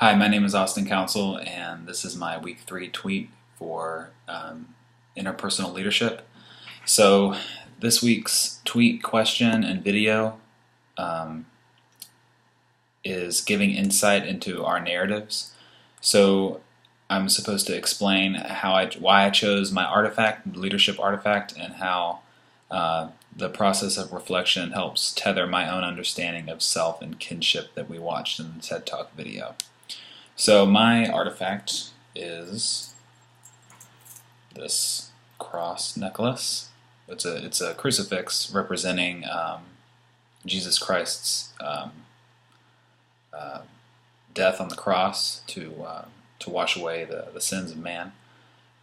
Hi, my name is Austin Council, and this is my week 3 tweet for interpersonal leadership. So, this week's tweet question and video um, is giving insight into our narratives. So, I'm supposed to explain why I chose my artifact, leadership artifact, and how the process of reflection helps tether my own understanding of self and kinship that we watched in the TED Talk video. So my artifact is this cross necklace. It's a crucifix representing Jesus Christ's uh, death on the cross to wash away the sins of man.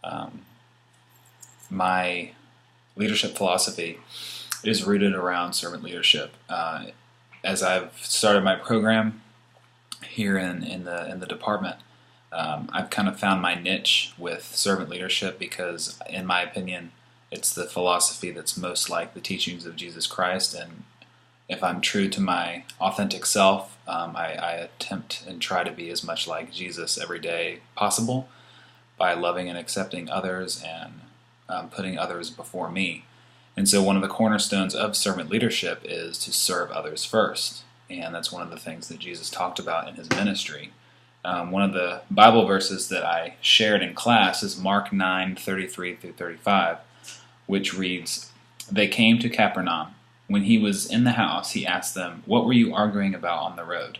Um, my leadership philosophy is rooted around servant leadership. As I've started my program here in the department, I've kind of found my niche with servant leadership because, in my opinion, it's the philosophy that's most like the teachings of Jesus Christ. And if I'm true to my authentic self, I attempt and try to be as much like Jesus every day possible by loving and accepting others and putting others before me. And so one of the cornerstones of servant leadership is to serve others first. And that's one of the things that Jesus talked about in his ministry. One of the Bible verses that I shared in class is Mark 9:33 through 35, which reads, "They came to Capernaum. When he was in the house, he asked them, 'What were you arguing about on the road?'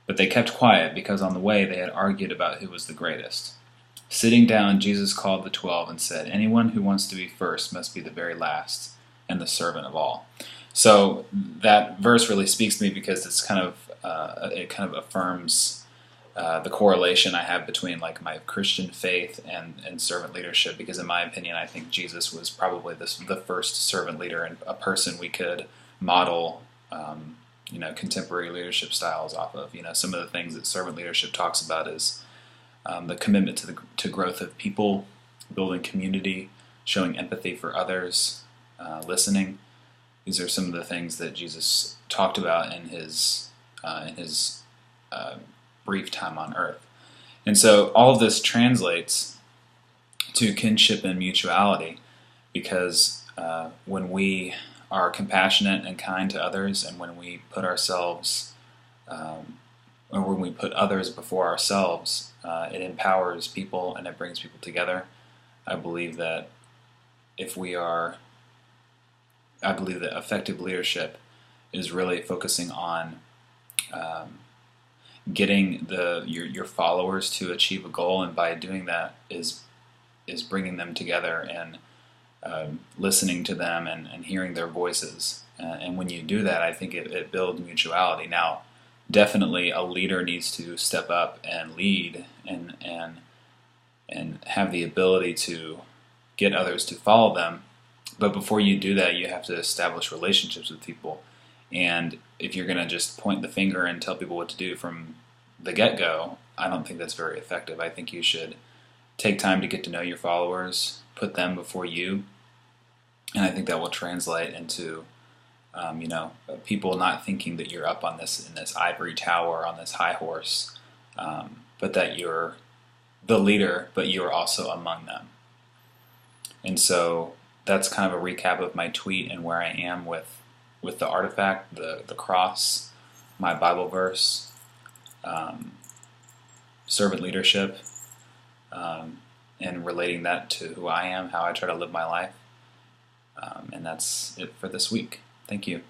But they kept quiet because on the way they had argued about who was the greatest. Sitting down, Jesus called the 12 and said, 'Anyone who wants to be first must be the very last and the servant of all.'" So that verse really speaks to me because it kind of affirms the correlation I have between like my Christian faith and servant leadership. Because in my opinion, I think Jesus was probably the first servant leader and a person we could model, contemporary leadership styles off of. Some of the things that servant leadership talks about is the commitment to growth of people, building community, showing empathy for others, listening. These are some of the things that Jesus talked about in his brief time on earth. And so all of this translates to kinship and mutuality because when we are compassionate and kind to others, and when we put ourselves, or when we put others before ourselves, it empowers people and it brings people together. I believe that effective leadership is really focusing on getting your followers to achieve a goal, and by doing that is bringing them together and listening to them and hearing their voices. And when you do that, I think it builds mutuality. Now, definitely a leader needs to step up and lead and have the ability to get others to follow them. But before you do that, you have to establish relationships with people. And if you're going to just point the finger and tell people what to do from the get-go, I don't think that's very effective. I think you should take time to get to know your followers, put them before you, and I think that will translate into people not thinking that you're up on in this ivory tower, on this high horse, but that you're the leader, but you're also among them. And so that's kind of a recap of my tweet and where I am with the artifact, the cross, my Bible verse, servant leadership, and relating that to who I am, how I try to live my life. And that's it for this week. Thank you.